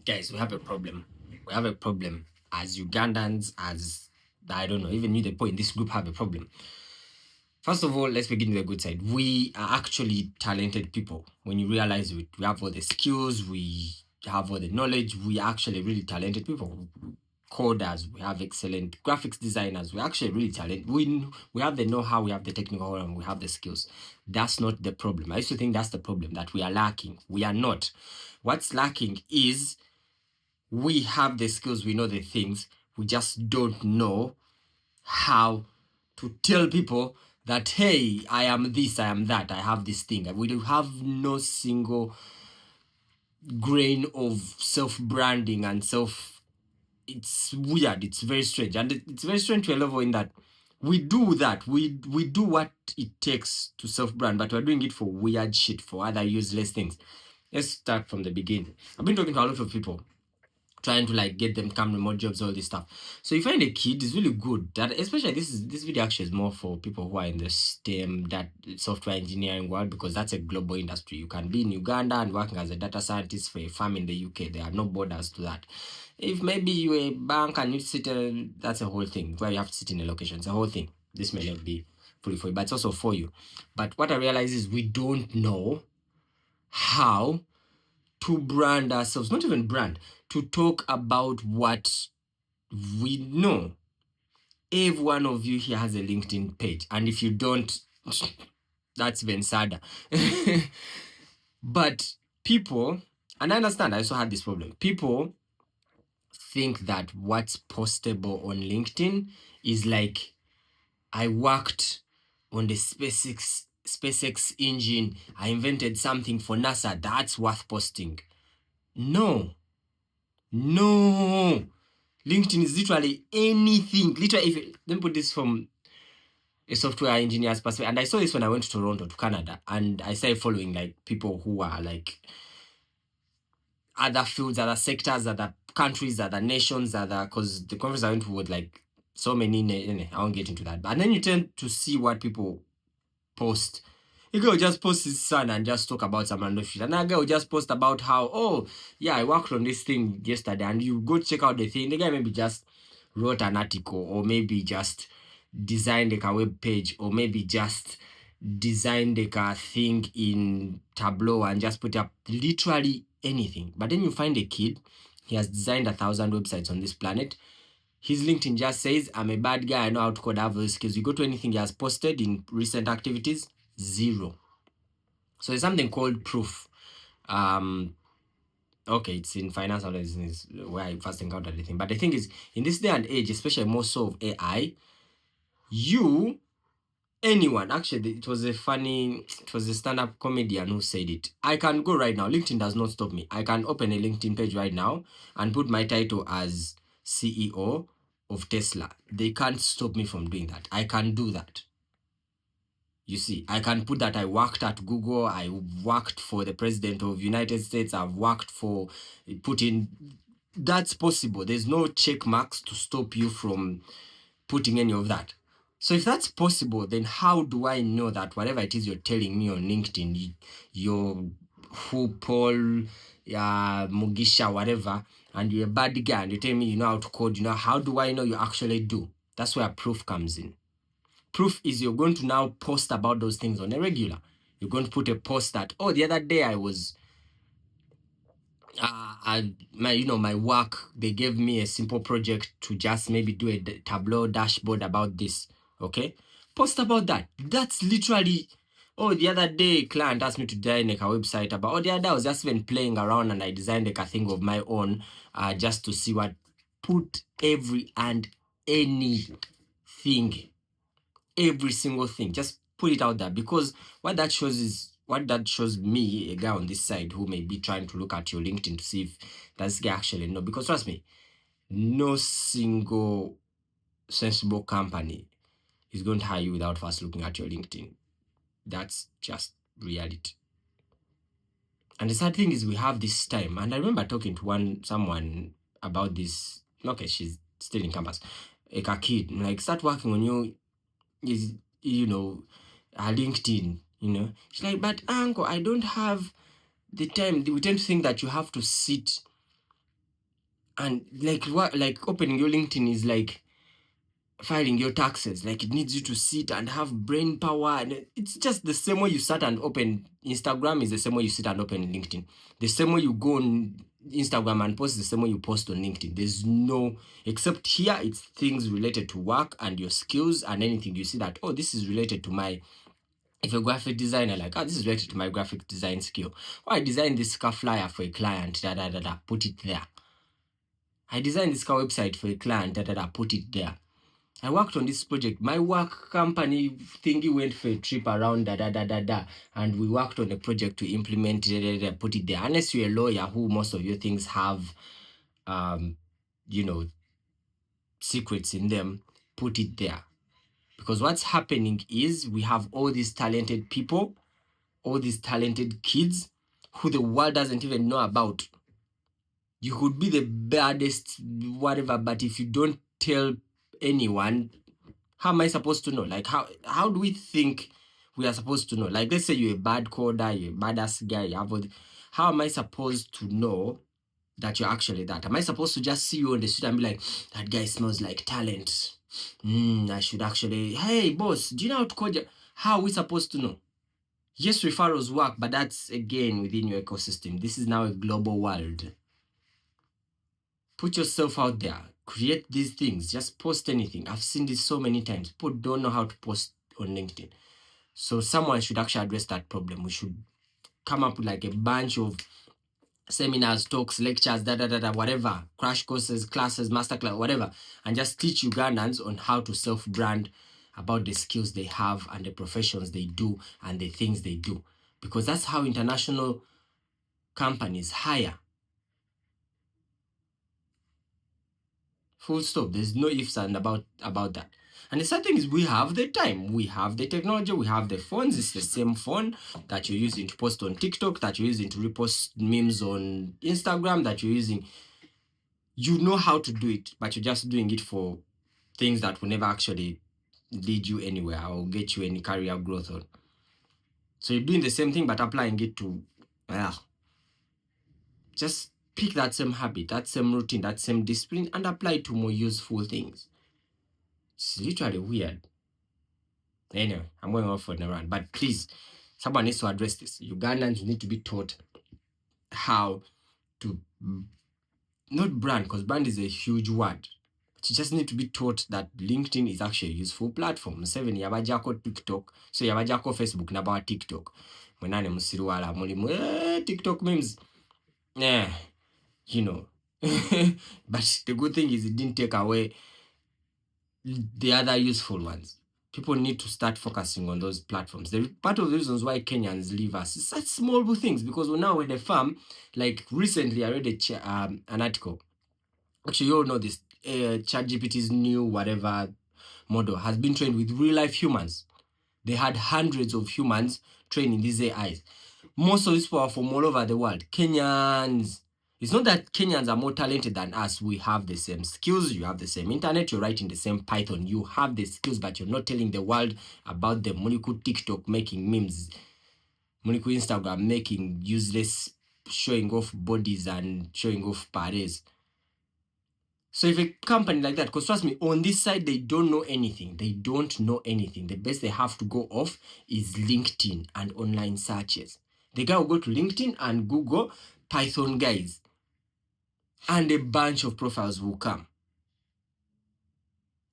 Guys, we have a problem. We have a problem as Ugandans, as I don't know, even you, the point, this group have a problem. First of all, let's begin with the good side. We are actually talented people. When you realize we have all the skills, we have all the knowledge, we are actually really talented people. Coders, we have excellent graphics designers, we're actually really talented. We have the know-how, we have the technical, and we have the skills. That's not the problem. I used to think that's the problem, that we are lacking. We are not. What's lacking is we have the skills, we know the things, we just don't know how to tell people that, hey, I am this, I am that, I have this thing. We do have no single grain of self-branding and self. It's weird, it's very strange, and it's very strange to a level in that we do that, we do what it takes to self-brand, but we're doing it for weird shit, for other useless things. Let's start from the beginning. I've been talking to a lot of people, trying to like get them come remote jobs, all this stuff. So you find a kid is really good. That especially this video actually is more for people who are in the STEM, that software engineering world, because that's a global industry. You can be in Uganda and working as a data scientist for a firm in the UK. There are no borders to that. If maybe you're a bank and you sit, that's a whole thing where you have to sit in a location. It's a whole thing. This may not be fully for you, but it's also for you. But what I realize is we don't know how to brand ourselves, not even brand, to talk about what we know. Every one of you here has a LinkedIn page, and if you don't, that's even sadder. But people, and I understand, I also had this problem. People think that what's postable on LinkedIn is like, I worked on the SpaceX engine, I invented something for NASA, that's worth posting. No. LinkedIn is literally anything. Literally, let me put this from a software engineer's perspective. And I saw this when I went to Toronto, to Canada, and I started following like people who are like other fields, other sectors, other countries, other nations, other, because the conference I went to was like so many. I won't get into that. But then you tend to see what people post. A girl just post his son and just talk about some random shit. Another girl just post about how, oh, yeah, I worked on this thing yesterday, and you go check out the thing. The guy maybe just wrote an article, or maybe just designed like a web page, or maybe just designed like a thing in Tableau and just put up literally anything. But then you find a kid, he has designed 1,000 websites on this planet. His LinkedIn just says, I'm a bad guy, I know how to code, I have those skills. You go to anything he has posted in recent activities, zero. So there's something called proof. Okay, it's in finance analysis where I first encountered the thing. But the thing is, in this day and age, especially more so of AI, anyone, actually, it was a stand-up comedian who said it. I can go right now. LinkedIn does not stop me. I can open a LinkedIn page right now and put my title as CEO of Tesla. They can't stop me from doing that. I can do that. You see, I can put that I worked at Google, I worked for the president of United States, I've worked for Putin. That's possible. There's no check marks to stop you from putting any of that. So if that's possible, then how do I know that whatever it is you're telling me on LinkedIn, you're who Paul, Mugisha, whatever, and you're a bad guy and you tell me you know how to code, how do I know you actually do? That's where proof comes in. Proof is you're going to now post about those things on a regular. You're going to put a post that, oh, the other day I was, my work, they gave me a simple project to just maybe do a Tableau dashboard about this. Okay, post about that. That's literally, oh, the other day client asked me to design like a website about, oh, the other day I was just even playing around and I designed like a thing of my own, just to see what. Put every and anything, every single thing, just put it out there, because what that shows me, a guy on this side who may be trying to look at your LinkedIn to see if this guy actually know, because trust me, no single sensible company is going to hire you without first looking at your LinkedIn. That's just reality. And the sad thing is we have this time, and I remember talking to someone about this. Okay, she's still in campus, like a kid, like, start working on you is, LinkedIn, She's like, but uncle, I don't have the time. We tend to think that you have to sit And like what, like opening your LinkedIn is like filing your taxes. Like it needs you to sit and have brain power, and it's just the same way you sat and open Instagram is the same way you sit and open LinkedIn. The same way you go on Instagram and post the same way you post on LinkedIn. There's no, except here it's things related to work and your skills and anything. You see that, oh, this is related to my, if you're a graphic designer, like, oh, this is related to my graphic design skill. Oh, I designed this car flyer for a client, put it there. I designed this car website for a client, put it there. I worked on this project. My work company thingy went for a trip around and we worked on a project to implement put it there. Unless you're a lawyer who most of your things have you know, secrets in them, put it there. Because what's happening is we have all these talented people, all these talented kids who the world doesn't even know about. You could be the baddest, whatever, but if you don't tell anyone, how am I supposed to know? Like, how do we think we are supposed to know? Like, let's say you're a bad coder, you're a badass guy, you have all how am I supposed to know that you're actually that? Am I supposed to just see you on the street and be like, that guy smells like talent? I should actually, hey, boss, do you know how to code? How are we supposed to know? Yes, referrals work, but that's again within your ecosystem. This is now a global world. Put yourself out there. Create these things. Just post anything. I've seen this so many times. People don't know how to post on LinkedIn. So someone should actually address that problem. We should come up with like a bunch of seminars, talks, lectures, whatever, crash courses, classes, masterclass, whatever, and just teach Ugandans on how to self-brand, about the skills they have and the professions they do and the things they do. Because that's how international companies hire. Full stop. There's no ifs and about that. And the sad thing is we have the time, we have the technology, we have the phones. It's the same phone that you're using to post on TikTok, that you're using to repost memes on Instagram, that you're using. You know how to do it, but you're just doing it for things that will never actually lead you anywhere or get you any career growth on. So you're doing the same thing, but applying it to, well, just pick that same habit, that same routine, that same discipline, and apply it to more useful things. It's literally weird. Anyway, I'm going off on a rant, but please, someone needs to address this. Ugandans need to be taught how to not brand, because brand is a huge word. But you just need to be taught that LinkedIn is actually a useful platform. 7 yabajako TikTok, so yabajako Facebook nabawa TikTok. Mwenane musiruala mulimu TikTok memes. You know. But the good thing is it didn't take away the other useful ones. People need to start focusing on those platforms. Part of the reasons why Kenyans leave us is such small things, because we're now in a farm. Like recently, I read an article. Actually, you all know this. ChatGPT's new whatever model has been trained with real life humans. They had hundreds of humans trained in these AIs. Most of these people are from all over the world. Kenyans. It's not that Kenyans are more talented than us. We have the same skills. You have the same internet. You're writing the same Python. You have the skills, but you're not telling the world about them. Muniku TikTok making memes. Muniku Instagram making useless, showing off bodies and showing off parades. So if a company like that, because trust me, on this side, they don't know anything. They don't know anything. The best they have to go off is LinkedIn and online searches. The guy will go to LinkedIn and Google Python guys, and a bunch of profiles will come.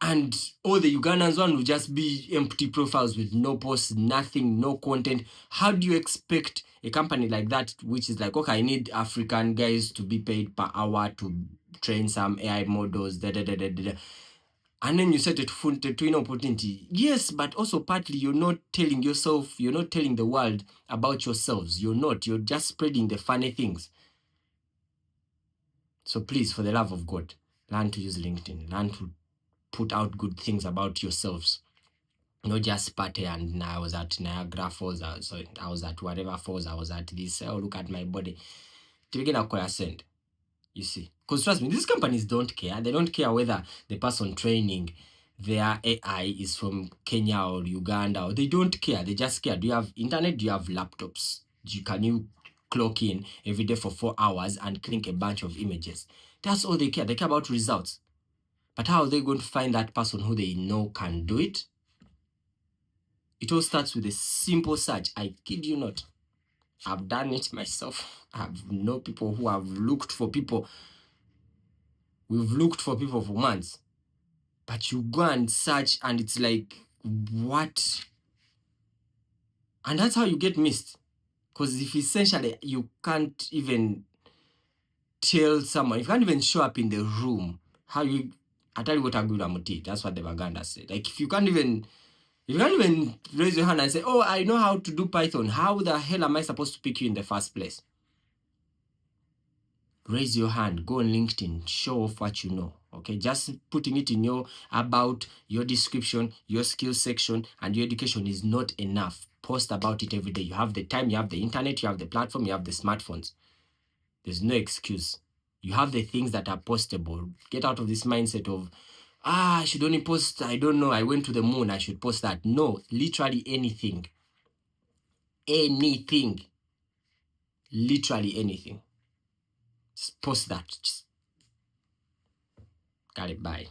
And all the Ugandans one will just be empty profiles with no posts, nothing, no content. How do you expect a company like that, which is like, okay, I need African guys to be paid per hour to train some AI models, and then you set it to an opportunity? Yes, but also partly you're not telling yourself, you're not telling the world about yourselves. You're just spreading the funny things. So please, for the love of God, learn to use LinkedIn. Learn to put out good things about yourselves. Not just party and I was at Niagara Falls, I was at whatever falls, I was at this, oh, look at my body. Send. You see. Because trust me, these companies don't care. They don't care whether the person training their AI is from Kenya or Uganda. Or they don't care. They just care. Do you have internet? Do you have laptops? Can you clock in every day for 4 hours and click a bunch of images. That's all they care. They care about results. But how are they going to find that person who they know can do it? It all starts with a simple search. I kid you not. I've done it myself. I've known people who have looked for people. We've looked for people for months. But you go and search and it's like, what? And that's how you get missed. Because if essentially you can't even tell someone, if you can't even show up in the room, how you, I tell you what, Agudamuti, that's what the Ugandans said. Like if you can't even raise your hand and say, oh, I know how to do Python, how the hell am I supposed to pick you in the first place? Raise your hand, go on LinkedIn, show off what you know. Okay, just putting it in your about, your description, your skills section, and your education is not enough. Post about it every day. You have the time, you have the internet, you have the platform, you have the smartphones. There's no excuse. You have the things that are postable. Get out of this mindset of, I should only post, I don't know, I went to the moon, I should post that. No, literally anything. Anything. Literally anything. Just post that. Just got it. Bye.